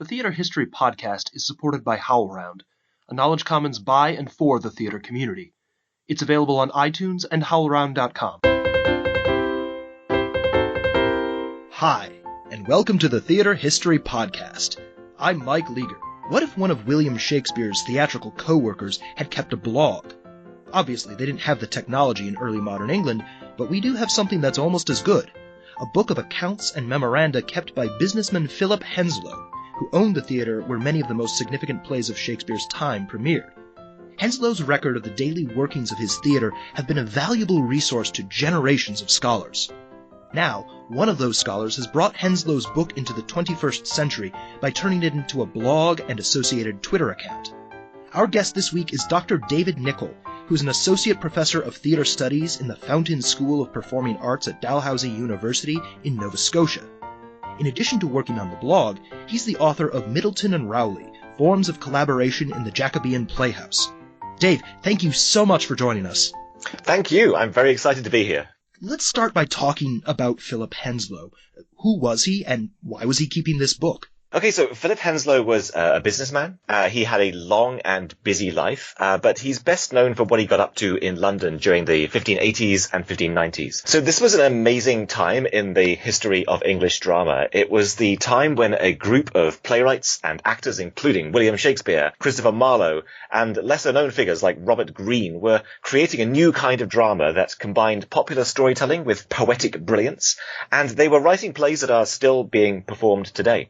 The Theater History Podcast is supported by HowlRound, a Knowledge Commons by and for the theater community. It's available on iTunes and howlround.com. Hi, and welcome to the Theater History Podcast. I'm Mike Leager. What if one of William Shakespeare's theatrical co-workers had kept a blog? Obviously, they didn't have the technology in early modern England, but we do have something that's almost as good. A book of accounts and memoranda kept by businessman Philip Henslowe, who owned the theater where many of the most significant plays of Shakespeare's time premiered. Henslowe's record of the daily workings of his theater have been a valuable resource to generations of scholars. Now, one of those scholars has brought Henslowe's book into the 21st century by turning it into a blog and associated Twitter account. Our guest this week is Dr. David Nicol, who's an associate professor of theater studies in the Fountain School of Performing Arts at Dalhousie University in Nova Scotia. In addition to working on the blog, he's the author of Middleton and Rowley, Forms of Collaboration in the Jacobean Playhouse. Dave, thank you so much for joining us. Thank you. I'm very excited to be here. Let's start by talking about Philip Henslowe. Who was he, and why was he keeping this book? Okay, so Philip Henslowe was a businessman. He had a long and busy life, but he's best known for what he got up to in London during the 1580s and 1590s. So this was an amazing time in the history of English drama. It was the time when a group of playwrights and actors, including William Shakespeare, Christopher Marlowe, and lesser-known figures like Robert Greene, were creating a new kind of drama that combined popular storytelling with poetic brilliance, and they were writing plays that are still being performed today.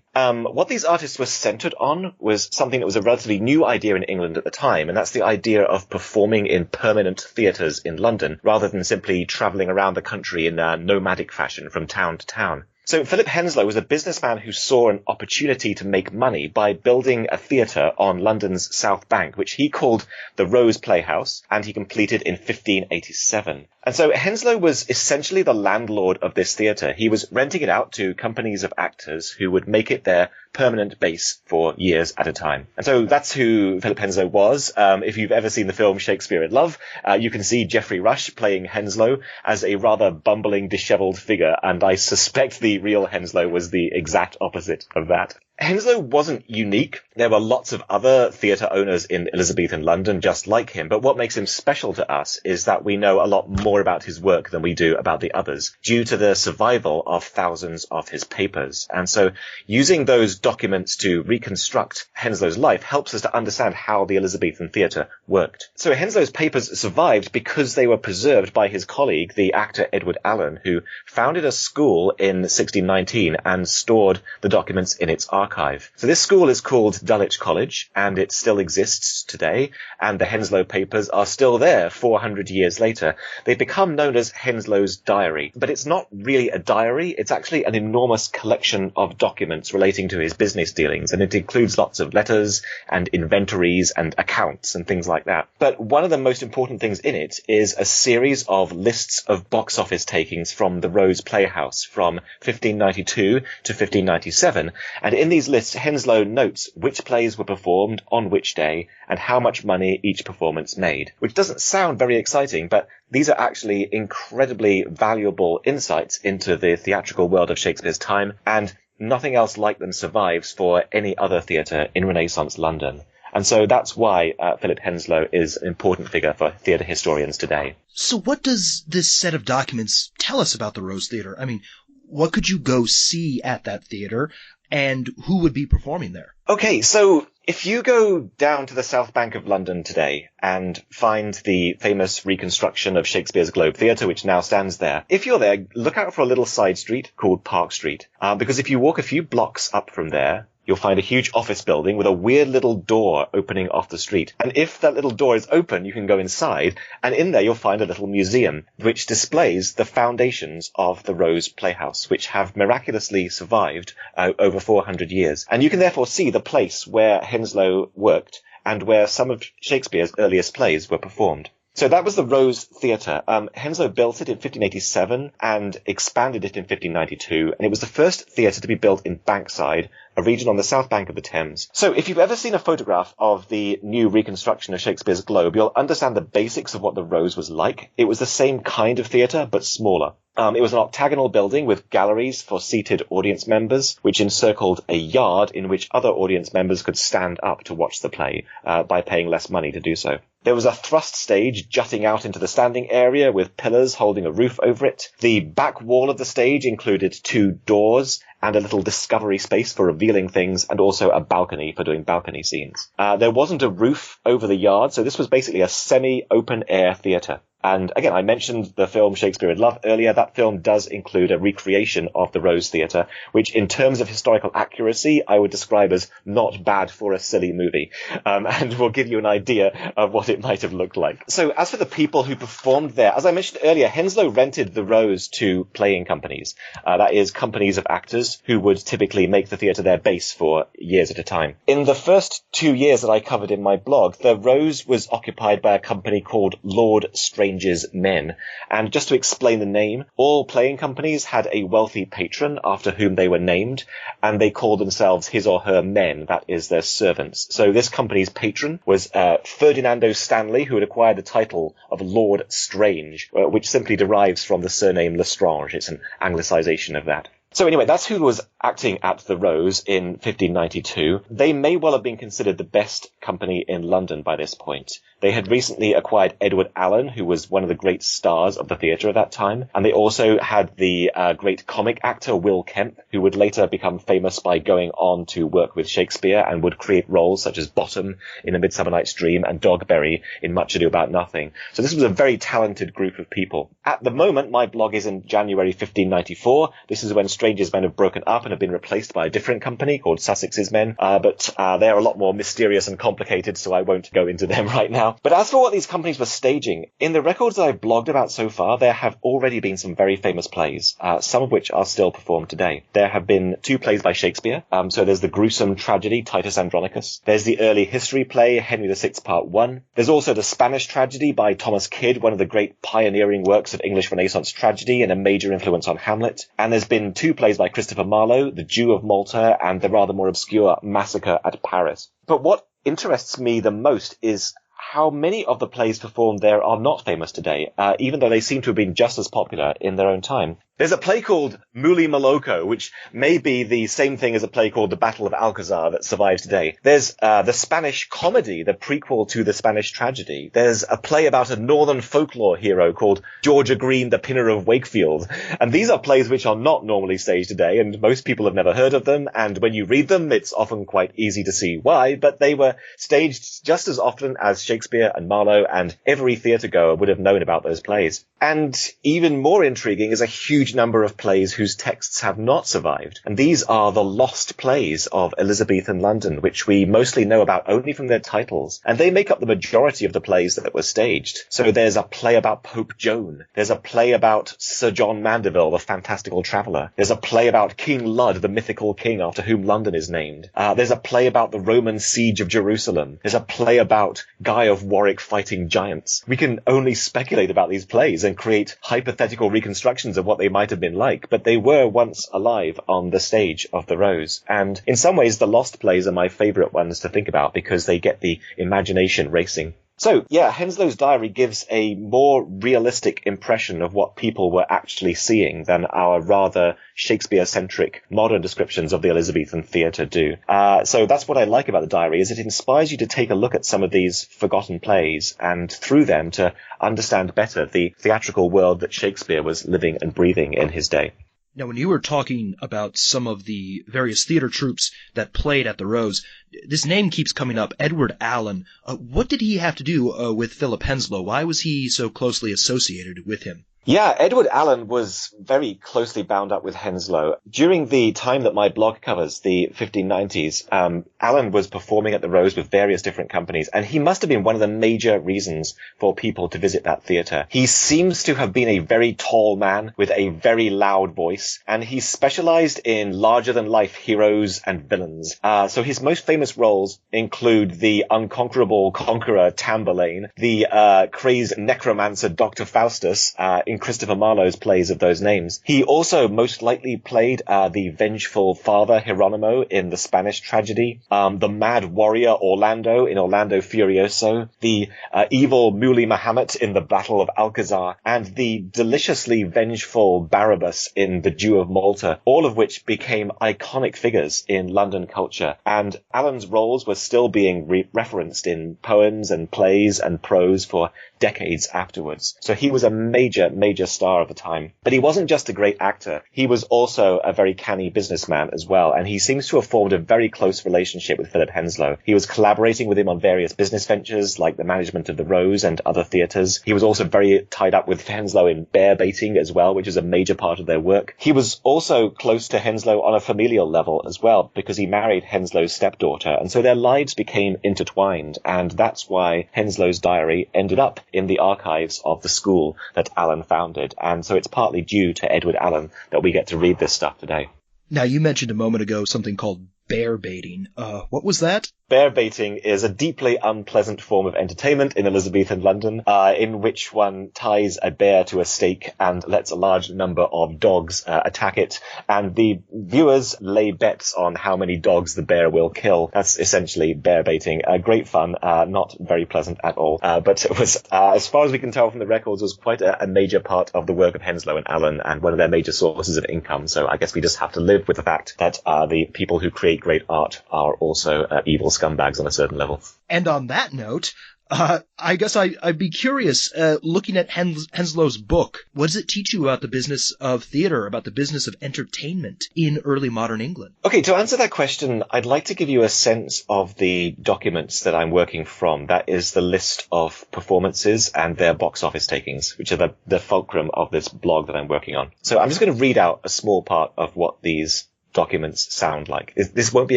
What these artists were centered on was something that was a relatively new idea in England at the time, and that's the idea of performing in permanent theatres in London, rather than simply travelling around the country in a nomadic fashion from town to town. So Philip Henslowe was a businessman who saw an opportunity to make money by building a theatre on London's South Bank, which he called the Rose Playhouse, and he completed in 1587. And so Henslowe was essentially the landlord of this theatre. He was renting it out to companies of actors who would make it their permanent base for years at a time. And so that's who Philip Henslowe was. If you've ever seen the film Shakespeare in Love, you can see Geoffrey Rush playing Henslowe as a rather bumbling, dishevelled figure, and I suspect the real Henslowe was the exact opposite of that. Henslowe wasn't unique. There were lots of other theatre owners in Elizabethan London just like him, but what makes him special to us is that we know a lot more about his work than we do about the others, due to the survival of thousands of his papers. And so using those documents to reconstruct Henslowe's life helps us to understand how the Elizabethan theatre worked. So Henslowe's papers survived because they were preserved by his colleague, the actor Edward Allen, who founded a school in 1619 and stored the documents in its archive. So this school is called Dulwich College, and it still exists today, and the Henslowe papers are still there 400 years later. They've become known as Henslowe's Diary, but it's not really a diary. It's actually an enormous collection of documents relating to his business dealings, and it includes lots of letters and inventories and accounts and things like that. But one of the most important things in it is a series of lists of box office takings from the Rose Playhouse from 1592 to 1597, and in these lists, Henslowe notes which plays were performed on which day and how much money each performance made, which doesn't sound very exciting, but these are actually incredibly valuable insights into the theatrical world of Shakespeare's time, and nothing else like them survives for any other theatre in Renaissance London. And so that's why Philip Henslowe is an important figure for theatre historians today. So what does this set of documents tell us about the Rose Theatre? I mean, what could you go see at that theatre? And who would be performing there? Okay, so if you go down to the South Bank of London today and find the famous reconstruction of Shakespeare's Globe Theatre, which now stands there, if you're there, look out for a little side street called Park Street, because if you walk a few blocks up from there, you'll find a huge office building with a weird little door opening off the street. And if that little door is open, you can go inside, and in there you'll find a little museum which displays the foundations of the Rose Playhouse, which have miraculously survived over 400 years. And you can therefore see the place where Henslowe worked and where some of Shakespeare's earliest plays were performed. So that was the Rose Theatre. Henslowe built it in 1587 and expanded it in 1592, and it was the first theatre to be built in Bankside a region on the south bank of the Thames. So if you've ever seen a photograph of the new reconstruction of Shakespeare's Globe, you'll understand the basics of what the Rose was like. It was the same kind of theatre, but smaller. It was an octagonal building with galleries for seated audience members, which encircled a yard in which other audience members could stand up to watch the play by paying less money to do so. There was a thrust stage jutting out into the standing area with pillars holding a roof over it. The back wall of the stage included 2 doors and a little discovery space for revealing things, and also a balcony for doing balcony scenes. There wasn't a roof over the yard, so this was basically a semi-open-air theatre. And again, I mentioned the film Shakespeare in Love earlier. That film does include a recreation of the Rose Theatre, which in terms of historical accuracy, I would describe as not bad for a silly movie. And will give you an idea of what it might have looked like. So as for the people who performed there, as I mentioned earlier, Henslowe rented the Rose to playing companies. That is, companies of actors who would typically make the theatre their base for years at a time. In the first 2 years that I covered in my blog, the Rose was occupied by a company called Lord Strange's Men. And just to explain the name, all playing companies had a wealthy patron after whom they were named, and they called themselves his or her men, that is, their servants. So this company's patron was Ferdinando Stanley, who had acquired the title of Lord Strange, which simply derives from the surname Lestrange. It's an anglicization of that. So anyway, that's who was acting at the Rose in 1592. They may well have been considered the best company in London by this point. They had recently acquired Edward Allen, who was one of the great stars of the theatre at that time. And they also had the great comic actor Will Kemp, who would later become famous by going on to work with Shakespeare and would create roles such as Bottom in A Midsummer Night's Dream and Dogberry in Much Ado About Nothing. So this was a very talented group of people. At the moment, my blog is in January 1594. This is when Strange's Men have broken up and have been replaced by a different company called Sussex's Men. But they are a lot more mysterious and complicated, so I won't go into them right now. But as for what these companies were staging, in the records that I've blogged about so far, there have already been some very famous plays, some of which are still performed today. There have been 2 plays by Shakespeare. So there's the gruesome tragedy, Titus Andronicus. There's the early history play, Henry VI Part 1. There's also the Spanish tragedy by Thomas Kyd, one of the great pioneering works of English Renaissance tragedy and a major influence on Hamlet. And there's been 2 plays by Christopher Marlowe, The Jew of Malta and the rather more obscure Massacre at Paris. But what interests me the most is how many of the plays performed there are not famous today, even though they seem to have been just as popular in their own time. There's a play called Muli Maloko, which may be the same thing as a play called The Battle of Alcazar that survives today. There's the Spanish comedy, the prequel to the Spanish tragedy. There's a play about a northern folklore hero called Georgia Green, the Pinner of Wakefield. And these are plays which are not normally staged today, and most people have never heard of them. And when you read them, it's often quite easy to see why, but they were staged just as often as Shakespeare and Marlowe, and every theatre-goer would have known about those plays. And even more intriguing is a huge number of plays whose texts have not survived. And these are the lost plays of Elizabethan London, which we mostly know about only from their titles. And they make up the majority of the plays that were staged. So there's a play about Pope Joan. There's a play about Sir John Mandeville, the fantastical traveller. There's a play about King Lud, the mythical king after whom London is named. There's a play about the Roman siege of Jerusalem. There's a play about Guy of Warwick fighting giants. We can only speculate about these plays and create hypothetical reconstructions of what they might have been like, but they were once alive on the stage of the Rose. And in some ways, the lost plays are my favourite ones to think about because they get the imagination racing. So, yeah, Henslowe's diary gives a more realistic impression of what people were actually seeing than our rather Shakespeare-centric modern descriptions of the Elizabethan theatre do. So that's what I like about the diary, is it inspires you to take a look at some of these forgotten plays and through them to understand better the theatrical world that Shakespeare was living and breathing in his day. Now, when you were talking about some of the various theater troupes that played at the Rose, this name keeps coming up, Edward Allen. What did he have to do with Philip Henslowe? Why was he so closely associated with him? Yeah, Edward Allen was very closely bound up with Henslowe. During the time that my blog covers, the 1590s, Allen was performing at the Rose with various different companies, and he must have been one of the major reasons for people to visit that theatre. He seems to have been a very tall man with a very loud voice, and he specialized in larger-than-life heroes and villains. So his most famous roles include the unconquerable conqueror Tamburlaine, the crazed necromancer Dr. Faustus, in Christopher Marlowe's plays of those names. He also most likely played the vengeful father Hieronymo in the Spanish tragedy, the mad warrior Orlando in Orlando Furioso, the evil Muli Muhammad in the Battle of Alcazar, and the deliciously vengeful Barabbas in The Jew of Malta, all of which became iconic figures in London culture. And Allen's roles were still being referenced in poems and plays and prose for decades afterwards. So he was a major star of the time. But he wasn't just a great actor. He was also a very canny businessman as well. And he seems to have formed a very close relationship with Philip Henslowe. He was collaborating with him on various business ventures like the management of the Rose and other theatres. He was also very tied up with Henslowe in bear baiting as well, which is a major part of their work. He was also close to Henslowe on a familial level as well, because he married Henslowe's stepdaughter. And so their lives became intertwined. And that's why Henslowe's diary ended up in the archives of the school that Allen founded. And so it's partly due to Edward Allen that we get to read this stuff today. Now, you mentioned a moment ago something called bear baiting. What was that? Bear baiting is a deeply unpleasant form of entertainment in Elizabethan London, in which one ties a bear to a stake and lets a large number of dogs attack it, and the viewers lay bets on how many dogs the bear will kill. That's essentially bear baiting. Great fun, not very pleasant at all, but it was, as far as we can tell from the records, was quite a major part of the work of Henslowe and Allen, and one of their major sources of income. So I guess we just have to live with the fact that the people who create great art are also evil scumbags on a certain level. And on that note, I guess I'd be curious, looking at Henslowe's book, what does it teach you about the business of theater, about the business of entertainment in early modern England? Okay, to answer that question, I'd like to give you a sense of the documents that I'm working from. That is the list of performances and their box office takings, which are the fulcrum of this blog that I'm working on. So I'm just going to read out a small part of what these documents sound like. This won't be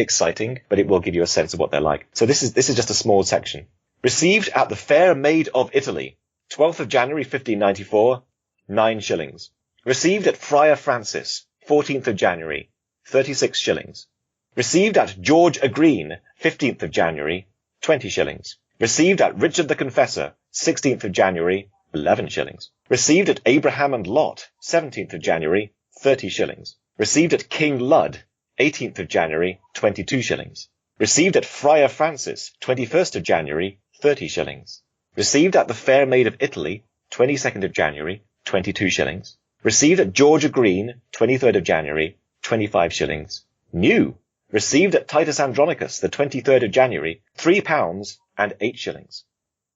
exciting, but it will give you a sense of what they're like. So this is just a small section. Received at the Fair Maid of Italy, 12th of January 1594, 9 shillings. Received at Friar Francis, 14th of January, 36 shillings. Received at George a Green, 15th of January, 20 shillings. Received at Richard the Confessor, 16th of January, 11 shillings. Received at Abraham and Lot, 17th of January, 30 shillings. Received at King Lud, 18th of January, 22 shillings. Received at Friar Francis, 21st of January, 30 shillings. Received at the Fair Maid of Italy, 22nd of January, 22 shillings. Received at George a Green, 23rd of January, 25 shillings. New. Received at Titus Andronicus, the 23rd of January, £3 and 8 shillings.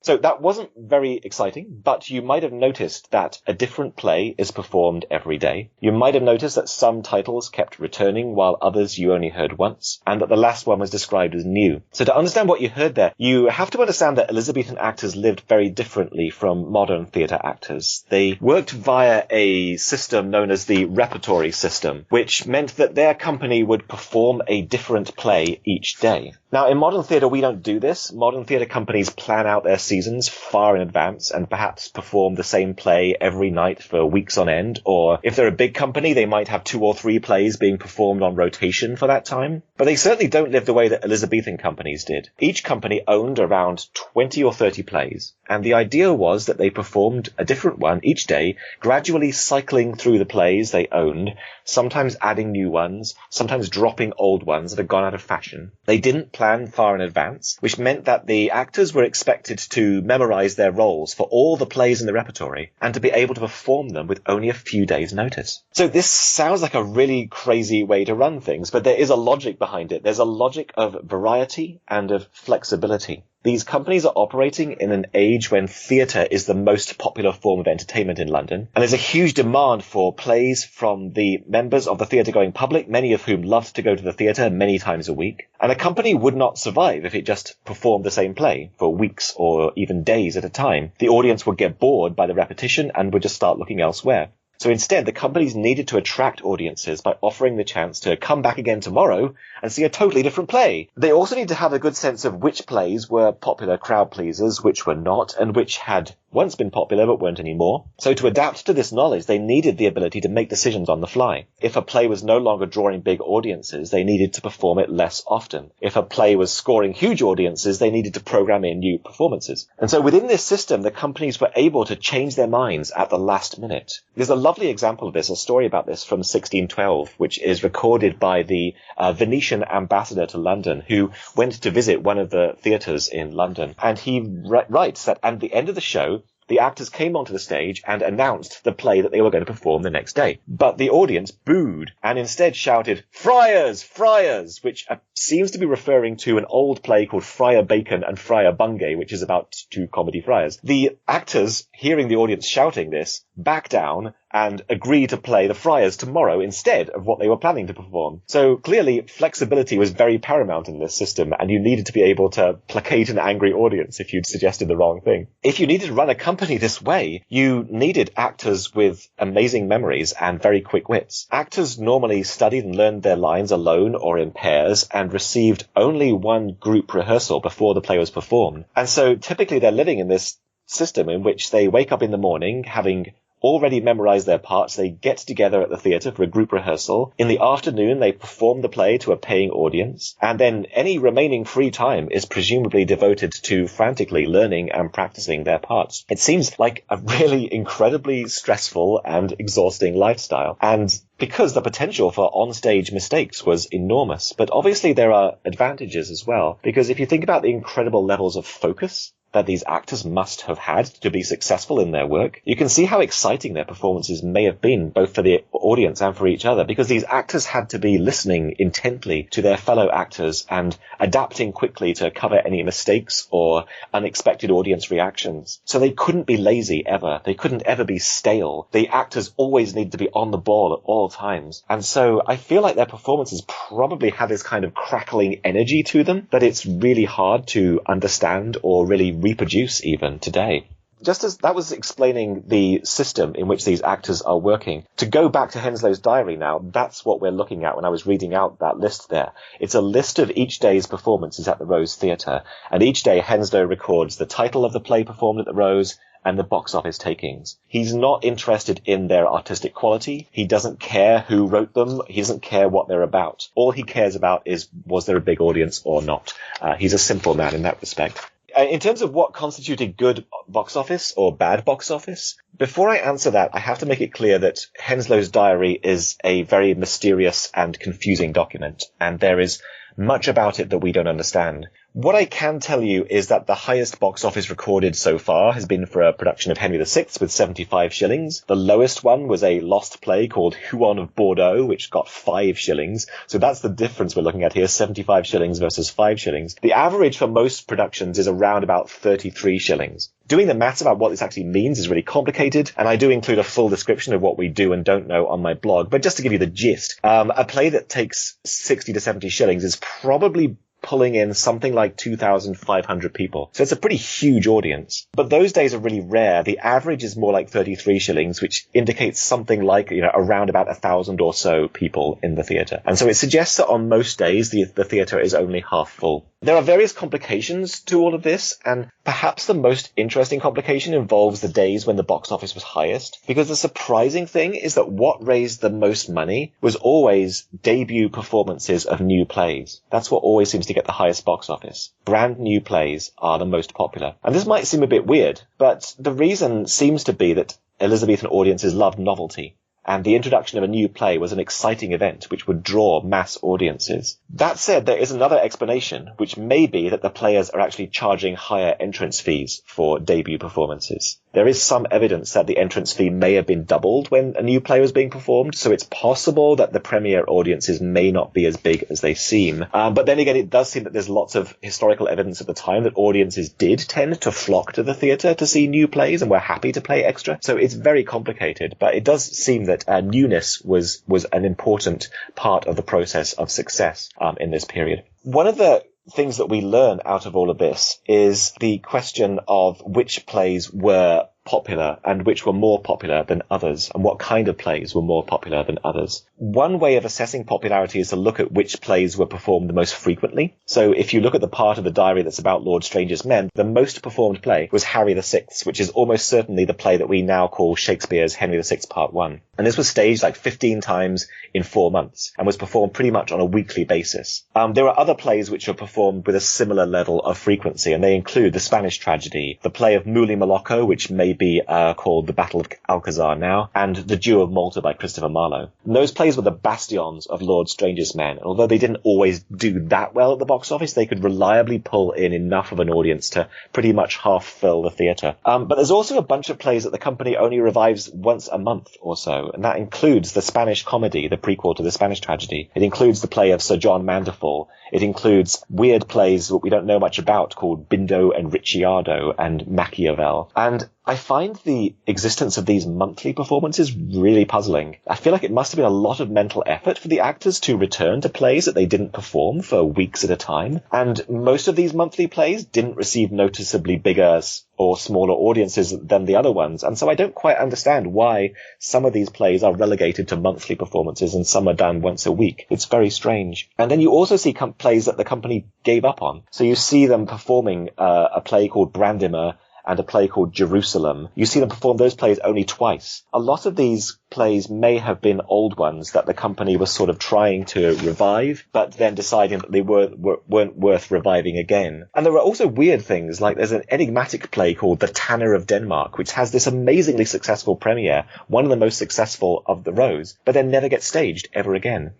So that wasn't very exciting, but you might have noticed that a different play is performed every day. You might have noticed that some titles kept returning while others you only heard once, and that the last one was described as new. So to understand what you heard there, you have to understand that Elizabethan actors lived very differently from modern theatre actors. They worked via a system known as the repertory system, which meant that their company would perform a different play each day. Now, in modern theatre, we don't do this. Modern theatre companies plan out their seasons far in advance and perhaps perform the same play every night for weeks on end. Or if they're a big company, they might have 2 or 3 plays being performed on rotation for that time. But they certainly don't live the way that Elizabethan companies did. Each company owned around 20 or 30 plays, and the idea was that they performed a different one each day, gradually cycling through the plays they owned, sometimes adding new ones, sometimes dropping old ones that had gone out of fashion. They didn't plan far in advance, which meant that the actors were expected to memorize their roles for all the plays in the repertory and to be able to perform them with only a few days' notice. So this sounds like a really crazy way to run things, but there is a logic behind it. There's a logic of variety and of flexibility. These companies are operating in an age when theatre is the most popular form of entertainment in London, and there's a huge demand for plays from the members of the theatre-going public, many of whom loved to go to the theatre many times a week. And a company would not survive if it just performed the same play for weeks or even days at a time. The audience would get bored by the repetition and would just start looking elsewhere. So instead, the companies needed to attract audiences by offering the chance to come back again tomorrow and see a totally different play. They also need to have a good sense of which plays were popular crowd pleasers, which were not, and which had once been popular but weren't anymore. So to adapt to this knowledge, they needed the ability to make decisions on the fly. If a play was no longer drawing big audiences, they needed to perform it less often. If a play was scoring huge audiences, they needed to program in new performances. And so within this system, the companies were able to change their minds at the last minute. There's a lovely example of this, a story about this from 1612, which is recorded by the Venetian ambassador to London, who went to visit one of the theatres in London. And he writes that at the end of the show, the actors came onto the stage and announced the play that they were going to perform the next day. But the audience booed and instead shouted, "Friars! Friars!" which seems to be referring to an old play called Friar Bacon and Friar Bungay, which is about two comedy friars. The actors, hearing the audience shouting this, back down and agree to play the friars tomorrow instead of what they were planning to perform. So clearly, flexibility was very paramount in this system, and you needed to be able to placate an angry audience if you'd suggested the wrong thing. If you needed to run a company this way, you needed actors with amazing memories and very quick wits. Actors normally studied and learned their lines alone or in pairs and received only one group rehearsal before the play was performed. And so typically they're living in this system in which they wake up in the morning having already memorized their parts. They get together at the theatre for a group rehearsal. In the afternoon, they perform the play to a paying audience. And then any remaining free time is presumably devoted to frantically learning and practicing their parts. It seems like a really incredibly stressful and exhausting lifestyle. And because the potential for on-stage mistakes was enormous. But obviously there are advantages as well. Because if you think about the incredible levels of focus that these actors must have had to be successful in their work, you can see how exciting their performances may have been, both for the audience and for each other, because these actors had to be listening intently to their fellow actors and adapting quickly to cover any mistakes or unexpected audience reactions. So they couldn't be lazy ever. They couldn't ever be stale. The actors always needed to be on the ball at all times. And so I feel like their performances probably had this kind of crackling energy to them that it's really hard to understand or really reproduce even today. Just as that was explaining the system in which these actors are working, to go back to Henslowe's diary now, that's what we're looking at when I was reading out that list there. It's a list of each day's performances at the Rose Theatre, and each day Henslowe records the title of the play performed at the Rose and the box office takings. He's not interested in their artistic quality. He doesn't care who wrote them. He doesn't care what they're about. All he cares about is, was there a big audience or not? He's a simple man in that respect. In terms of what constituted good box office or bad box office, before I answer that, I have to make it clear that Henslowe's diary is a very mysterious and confusing document, and there is much about it that we don't understand. What I can tell you is that the highest box office recorded so far has been for a production of Henry VI with 75 shillings. The lowest one was a lost play called Huon of Bordeaux, which got 5 shillings. So that's the difference we're looking at here, 75 shillings versus 5 shillings. The average for most productions is around about 33 shillings. Doing the maths about what this actually means is really complicated, and I do include a full description of what we do and don't know on my blog. But just to give you the gist, a play that takes 60 to 70 shillings is probably pulling in something like 2,500 people. So it's a pretty huge audience. But those days are really rare. The average is more like 33 shillings, which indicates something like, around about 1,000 or so people in the theatre. And so it suggests that on most days, the theatre is only half full. There are various complications to all of this, and perhaps the most interesting complication involves the days when the box office was highest, because the surprising thing is that what raised the most money was always debut performances of new plays. That's what always seems to get the highest box office. Brand new plays are the most popular. And this might seem a bit weird, but the reason seems to be that Elizabethan audiences loved novelty. And the introduction of a new play was an exciting event which would draw mass audiences. That said, there is another explanation, which may be that the players are actually charging higher entrance fees for debut performances. There is some evidence that the entrance fee may have been doubled when a new play was being performed, so it's possible that the premiere audiences may not be as big as they seem. But then again, it does seem that there's lots of historical evidence at the time that audiences did tend to flock to the theatre to see new plays and were happy to pay extra. So it's very complicated, but it does seem that newness was an important part of the process of success in this period. One of the things that we learn out of all of this is the question of which plays were popular and which were more popular than others, and what kind of plays were more popular than others. one way of assessing popularity is to look at which plays were performed the most frequently. So if you look at the part of the diary that's about Lord Strange's Men, the most performed play was Harry VI, which is almost certainly the play that we now call Shakespeare's Henry VI Part 1. And this was staged like 15 times in 4 months and was performed pretty much on a weekly basis. There are other plays which are performed with a similar level of frequency, and they include the Spanish tragedy, the play of Muli Moloko, which may be called The Battle of Alcazar now, and The Jew of Malta by Christopher Marlowe. And those plays were the bastions of Lord Strange's Men, and although they didn't always do that well at the box office, they could reliably pull in enough of an audience to pretty much half fill the theatre. But there's also a bunch of plays that the company only revives once a month or so, and that includes the Spanish comedy, the prequel to the Spanish tragedy. It includes the play of Sir John Mandeville. It includes weird plays that we don't know much about called Bindo and Ricciardo and Machiavel. And I find the existence of these monthly performances really puzzling. I feel like it must have been a lot of mental effort for the actors to return to plays that they didn't perform for weeks at a time. And most of these monthly plays didn't receive noticeably bigger or smaller audiences than the other ones. And so I don't quite understand why some of these plays are relegated to monthly performances and some are done once a week. It's very strange. And then you also see plays that the company gave up on. So you see them performing a play called Brandimer and a play called Jerusalem. You see them perform those plays only twice. A lot of these plays may have been old ones that the company was sort of trying to revive, but then deciding that they weren't worth reviving again. And there are also weird things, like there's an enigmatic play called The Tanner of Denmark, which has this amazingly successful premiere, one of the most successful of the rows, but then never gets staged ever again.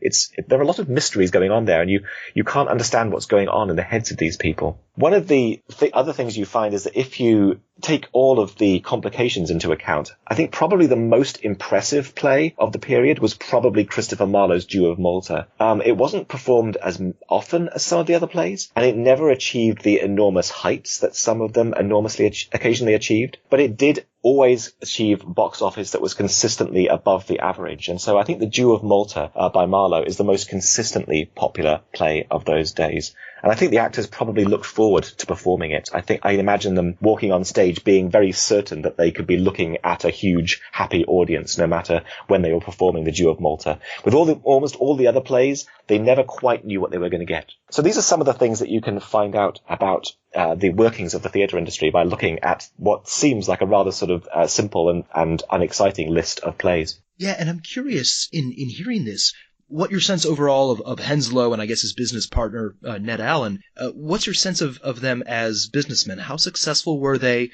There are a lot of mysteries going on there, and you can't understand what's going on in the heads of these people. One of the other things you find is that if you take all of the complications into account, I think probably the most impressive play of the period was probably Christopher Marlowe's Jew of Malta. It wasn't performed as often as some of the other plays, and it never achieved the enormous heights that some of them occasionally achieved, but it did always achieve box office that was consistently above the average. And so I think The Jew of Malta by Marlowe is the most consistently popular play of those days. And I think the actors probably looked forward to performing it. I imagine them walking on stage being very certain that they could be looking at a huge, happy audience no matter when they were performing The Jew of Malta. With almost all the other plays, they never quite knew what they were going to get. So these are some of the things that you can find out about the workings of the theatre industry by looking at what seems like a rather sort of simple and unexciting list of plays. Yeah, and I'm curious in hearing this, what your sense overall of Henslowe and I guess his business partner, Ned Allen, what's your sense of them as businessmen? How successful were they?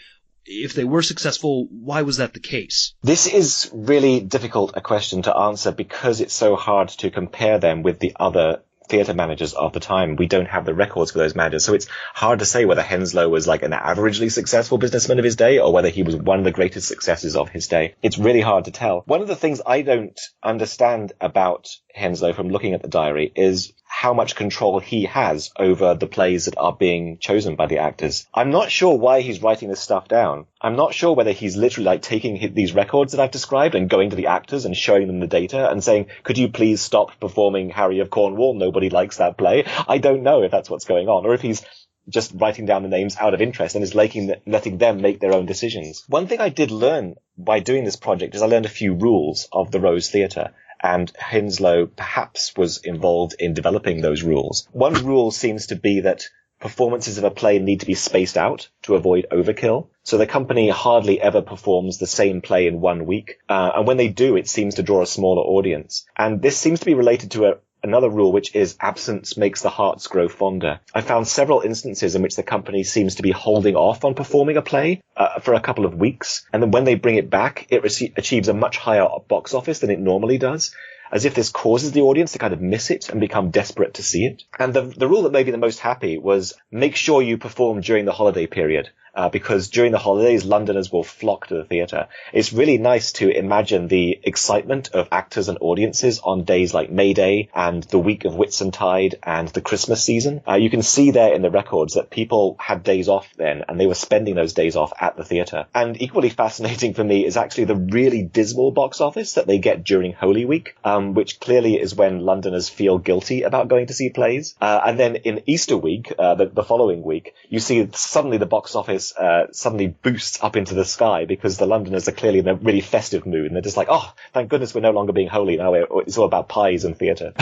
If they were successful, why was that the case? This is really difficult a question to answer because it's so hard to compare them with the other theatre managers of the time. We don't have the records for those managers, so it's hard to say whether Henslowe was like an averagely successful businessman of his day or whether he was one of the greatest successes of his day. It's really hard to tell. One of the things I don't understand about Henslowe from looking at the diary is how much control he has over the plays that are being chosen by the actors. I'm not sure why he's writing this stuff down. I'm not sure whether he's literally like taking these records that I've described and going to the actors and showing them the data and saying, could you please stop performing Harry of Cornwall? Nobody likes that play. I don't know if that's what's going on, or if he's just writing down the names out of interest and is letting them make their own decisions. One thing I did learn by doing this project is I learned a few rules of the Rose Theatre. And Henslowe perhaps was involved in developing those rules. One rule seems to be that performances of a play need to be spaced out to avoid overkill. So the company hardly ever performs the same play in 1 week. And when they do, it seems to draw a smaller audience. And this seems to be related to another rule, which is absence makes the hearts grow fonder. I found several instances in which the company seems to be holding off on performing a play for a couple of weeks. And then when they bring it back, it achieves a much higher box office than it normally does, as if this causes the audience to kind of miss it and become desperate to see it. And the rule that made me the most happy was make sure you perform during the holiday period. Because during the holidays, Londoners will flock to the theatre. It's really nice to imagine the excitement of actors and audiences on days like May Day and the week of Whitsuntide and the Christmas season. You can see there in the records that people had days off then, and they were spending those days off at the theatre. And equally fascinating for me is actually the really dismal box office that they get during Holy Week, which clearly is when Londoners feel guilty about going to see plays. And then in Easter week, the following week, you see suddenly the box office happiness suddenly boosts up into the sky because the Londoners are clearly in a really festive mood, and they're just like, oh, thank goodness we're no longer being holy now. It's all about pies and theatre.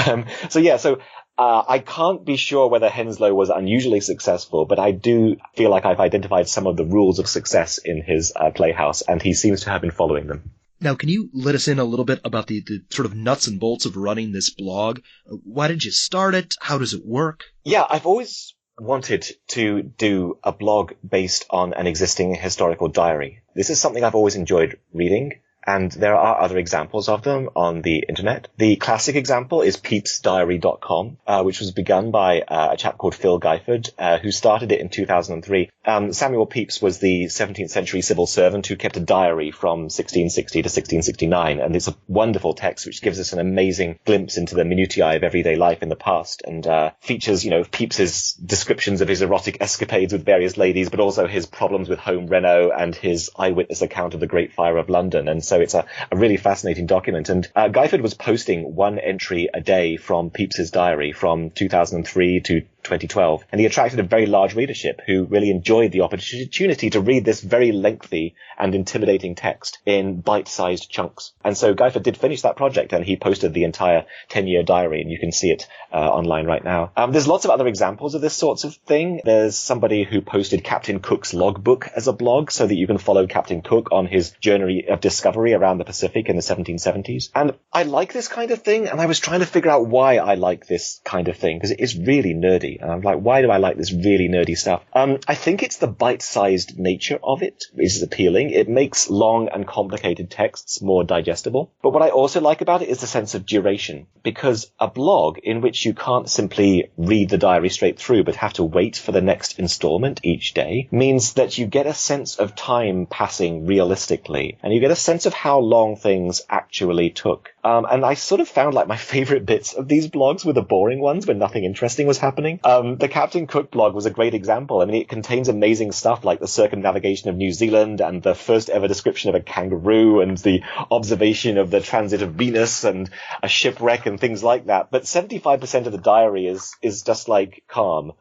I can't be sure whether Henslowe was unusually successful, but I do feel like I've identified some of the rules of success in his playhouse, and he seems to have been following them. Now, can you let us in a little bit about the sort of nuts and bolts of running this blog? Why did you start it? How does it work? Yeah, I've always wanted to do a blog based on an existing historical diary. This is something I've always enjoyed reading, and there are other examples of them on the internet. The classic example is pepysdiary.com, which was begun by a chap called Phil Guyford, who started it in 2003. Samuel Pepys was the 17th century civil servant who kept a diary from 1660 to 1669, and it's a wonderful text which gives us an amazing glimpse into the minutiae of everyday life in the past, and features, Pepys's descriptions of his erotic escapades with various ladies, but also his problems with home reno and his eyewitness account of the Great Fire of London. And so it's a really fascinating document. And Guyford was posting one entry a day from Pepys's diary from 2003 to 2012, and he attracted a very large readership who really enjoyed the opportunity to read this very lengthy and intimidating text in bite-sized chunks. And so Guyford did finish that project, and he posted the entire 10-year diary, and you can see it online right now. There's lots of other examples of this sorts of thing. There's somebody who posted Captain Cook's logbook as a blog so that you can follow Captain Cook on his journey of discovery around the Pacific in the 1770s. And I like this kind of thing, and I was trying to figure out why I like this kind of thing, because it is really nerdy. And I'm like, why do I like this really nerdy stuff? I think it's the bite-sized nature of it which is appealing. It makes long and complicated texts more digestible. But what I also like about it is the sense of duration, because a blog in which you can't simply read the diary straight through but have to wait for the next installment each day means that you get a sense of time passing realistically, and you get a sense of how long things actually took. And I sort of found like my favorite bits of these blogs were the boring ones when nothing interesting was happening. The Captain Cook blog was a great example. I mean, it contains amazing stuff like the circumnavigation of New Zealand and the first ever description of a kangaroo and the observation of the transit of Venus and a shipwreck and things like that. But 75% of the diary is just like calm,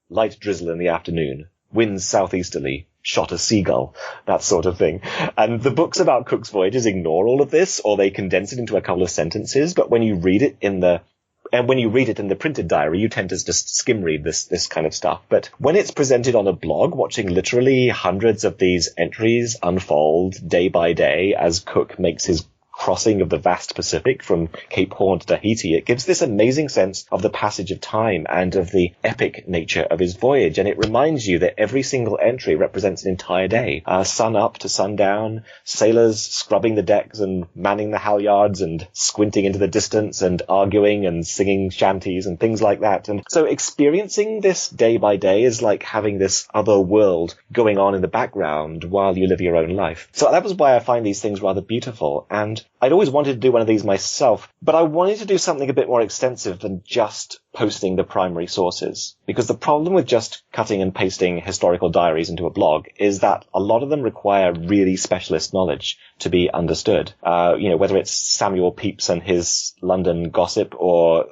light drizzle in the afternoon, winds southeasterly, shot a seagull, that sort of thing. And the books about Cook's voyages ignore all of this, or they condense it into a couple of sentences. But when you read it in the printed diary, you tend to just skim read this kind of stuff. But when it's presented on a blog, watching literally hundreds of these entries unfold day by day as Cook makes his crossing of the vast Pacific from Cape Horn to Tahiti, it gives this amazing sense of the passage of time and of the epic nature of his voyage. And it reminds you that every single entry represents an entire day. Sun up to sundown, sailors scrubbing the decks and manning the halyards and squinting into the distance and arguing and singing shanties and things like that. And so experiencing this day by day is like having this other world going on in the background while you live your own life. So that was why I find these things rather beautiful. And I'd always wanted to do one of these myself, but I wanted to do something a bit more extensive than just posting the primary sources. Because the problem with just cutting and pasting historical diaries into a blog is that a lot of them require really specialist knowledge to be understood. Whether it's Samuel Pepys and his London gossip or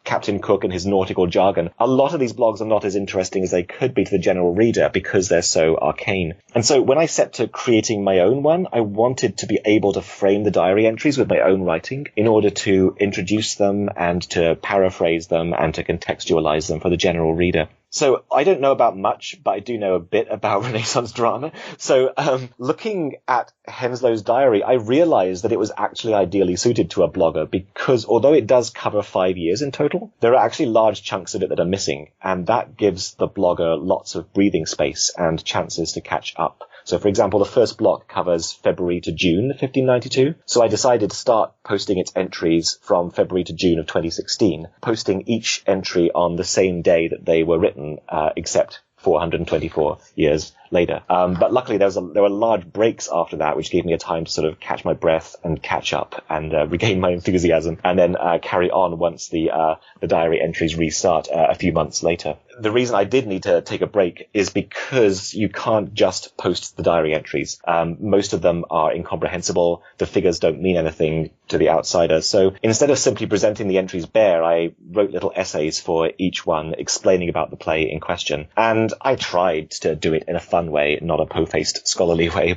Captain Cook and his nautical jargon, a lot of these blogs are not as interesting as they could be to the general reader because they're so arcane. And so when I set to creating my own one, I wanted to be able to frame the diary entries with my own writing in order to introduce them and to paraphrase them and to contextualize them for the general reader. So I don't know about much, but I do know a bit about Renaissance drama. So looking at Henslowe's diary, I realized that it was actually ideally suited to a blogger because although it does cover 5 years in total, there are actually large chunks of it that are missing. And that gives the blogger lots of breathing space and chances to catch up. So, for example, the first block covers February to June 1592. So I decided to start posting its entries from February to June of 2016, posting each entry on the same day that they were written, except 424 years later. But luckily there were large breaks after that, which gave me a time to sort of catch my breath and catch up and regain my enthusiasm and then carry on once the diary entries restart a few months later. The reason I did need to take a break is because you can't just post the diary entries. Most of them are incomprehensible. The figures don't mean anything to the outsider. So instead of simply presenting the entries bare, I wrote little essays for each one explaining about the play in question. And I tried to do it in a fun fun way, not a po-faced scholarly way,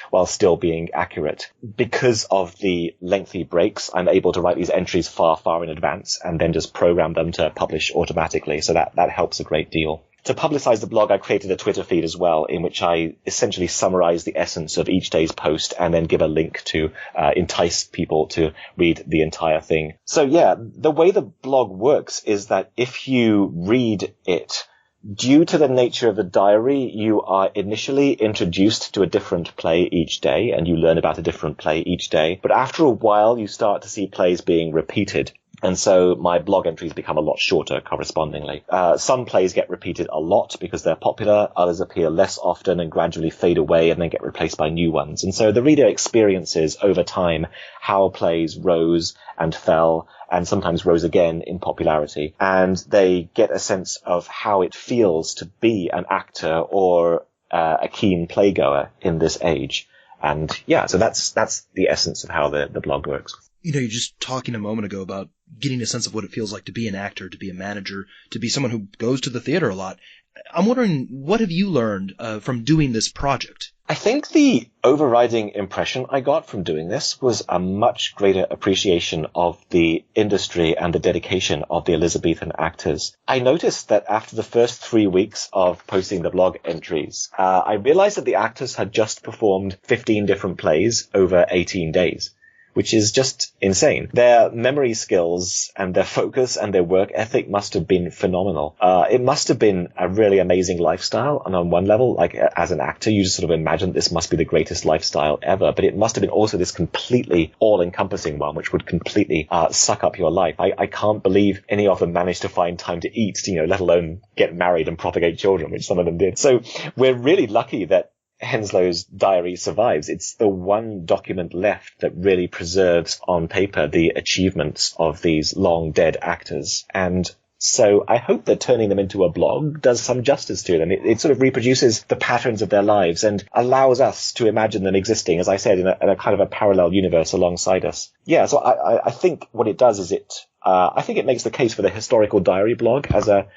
while still being accurate. Because of the lengthy breaks, I'm able to write these entries far, far in advance and then just program them to publish automatically. So that helps a great deal. To publicize the blog, I created a Twitter feed as well, in which I essentially summarize the essence of each day's post and then give a link to entice people to read the entire thing. So yeah, the way the blog works is that if you read it, due to the nature of the diary, you are initially introduced to a different play each day, and you learn about a different play each day. But after a while, you start to see plays being repeated. And so my blog entries become a lot shorter correspondingly. Some plays get repeated a lot because they're popular. Others appear less often and gradually fade away and then get replaced by new ones. And so the reader experiences over time how plays rose and fell and sometimes rose again in popularity. And they get a sense of how it feels to be an actor or a keen playgoer in this age. And yeah, so that's the essence of how the blog works. You're just talking a moment ago about getting a sense of what it feels like to be an actor, to be a manager, to be someone who goes to the theater a lot. I'm wondering, what have you learned from doing this project? I think the overriding impression I got from doing this was a much greater appreciation of the industry and the dedication of the Elizabethan actors. I noticed that after the first 3 weeks of posting the blog entries, I realized that the actors had just performed 15 different plays over 18 days. Which is just insane. Their memory skills and their focus and their work ethic must have been phenomenal. It must have been a really amazing lifestyle. And on one level, like as an actor, you just sort of imagine this must be the greatest lifestyle ever. But it must have been also this completely all-encompassing one, which would completely suck up your life. I can't believe any of them managed to find time to eat, let alone get married and propagate children, which some of them did. So we're really lucky that Henslowe's diary survives. It's the one document left that really preserves on paper the achievements of these long dead actors. And so I hope that turning them into a blog does some justice to them. It sort of reproduces the patterns of their lives and allows us to imagine them existing, as I said, in a kind of a parallel universe alongside us. Yeah, so I think what it does is I think it makes the case for the historical diary blog as a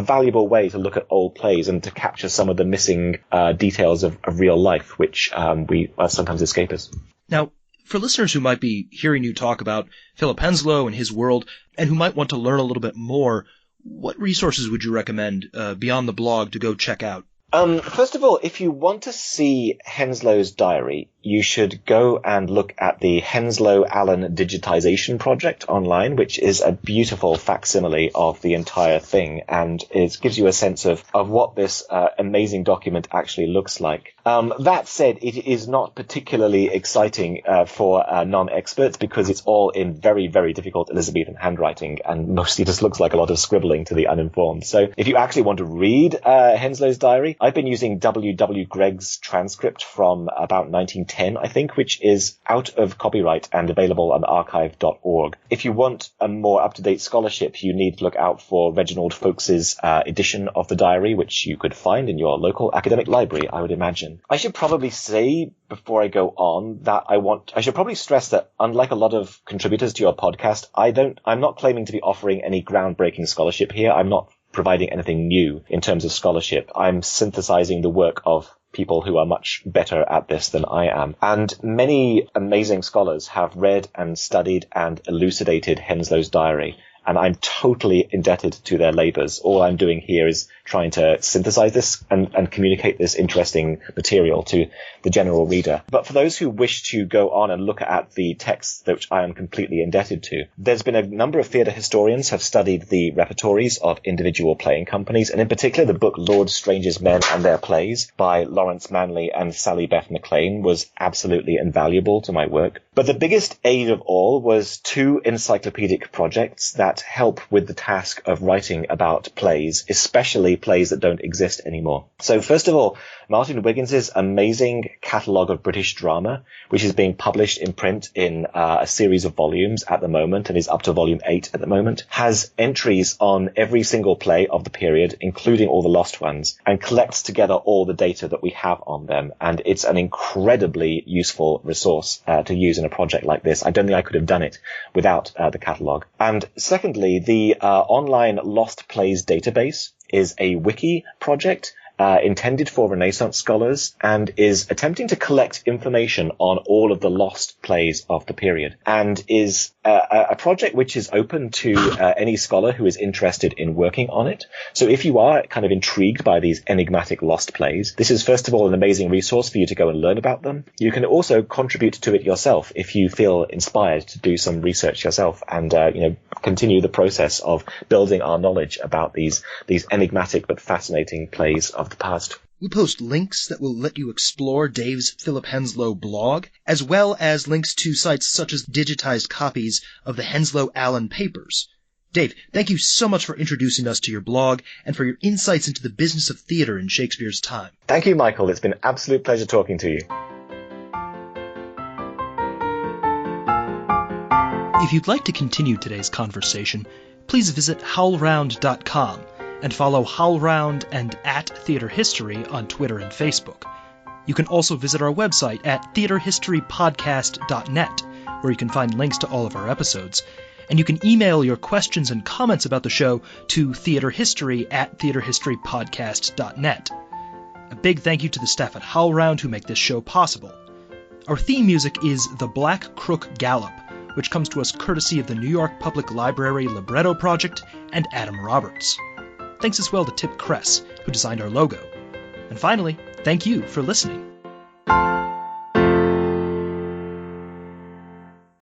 valuable way to look at old plays and to capture some of the missing details of real life, which we sometimes escape us. Now, for listeners who might be hearing you talk about Philip Henslowe and his world, and who might want to learn a little bit more, what resources would you recommend beyond the blog to go check out? First of all, if you want to see Henslowe's diary, you should go and look at the Henslowe Allen digitization project online, which is a beautiful facsimile of the entire thing, and it gives you a sense of what this amazing document actually looks like. That said, it is not particularly exciting for non-experts because it's all in very, very difficult Elizabethan handwriting and mostly just looks like a lot of scribbling to the uninformed. So if you actually want to read Henslowe's diary, I've been using W.W. Gregg's transcript from about 1910, I think, which is out of copyright and available on archive.org. If you want a more up-to-date scholarship, you need to look out for Reginald Folks's edition of the diary, which you could find in your local academic library, I would imagine. I should probably say before I go on that I should probably stress that unlike a lot of contributors to your podcast, I'm not claiming to be offering any groundbreaking scholarship here. I'm not providing anything new in terms of scholarship. I'm synthesizing the work of people who are much better at this than I am. And many amazing scholars have read and studied and elucidated Henslowe's diary. And I'm totally indebted to their labors. All I'm doing here is trying to synthesize this and communicate this interesting material to the general reader. But for those who wish to go on and look at the texts which I am completely indebted to, there's been a number of theatre historians have studied the repertories of individual playing companies, and in particular the book Lord Strange's Men and Their Plays by Lawrence Manley and Sally Beth MacLean was absolutely invaluable to my work. But the biggest aid of all was two encyclopedic projects that help with the task of writing about plays, especially plays that don't exist anymore. So first of all, Martin Wiggins's amazing catalogue of British drama, which is being published in print in a series of volumes at the moment and is up to volume 8 at the moment, has entries on every single play of the period, including all the lost ones, and collects together all the data that we have on them. And it's an incredibly useful resource to use in a project like this. I don't think I could have done it without the catalogue. And secondly, the online Lost Plays database is a wiki project intended for Renaissance scholars and is attempting to collect information on all of the lost plays of the period, and is a project which is open to any scholar who is interested in working on it. So if you are kind of intrigued by these enigmatic lost plays, this is first of all an amazing resource for you to go and learn about them. You can also contribute to it yourself if you feel inspired to do some research yourself and continue the process of building our knowledge about these enigmatic but fascinating plays of the past. We post links that will let you explore Dave's Philip Henslowe blog, as well as links to sites such as digitized copies of the Henslowe-Allen papers. Dave, thank you so much for introducing us to your blog and for your insights into the business of theater in Shakespeare's time. Thank you, Michael. It's been an absolute pleasure talking to you. If you'd like to continue today's conversation, please visit howlround.com and follow HowlRound and @TheaterHistory on Twitter and Facebook. You can also visit our website at theaterhistorypodcast.net, where you can find links to all of our episodes. And you can email your questions and comments about the show to theaterhistory@theaterhistorypodcast.net. A big thank you to the staff at HowlRound who make this show possible. Our theme music is The Black Crook Gallop, which comes to us courtesy of the New York Public Library Libretto Project and Adam Roberts. Thanks as well to Tip Kress, who designed our logo. And finally, thank you for listening.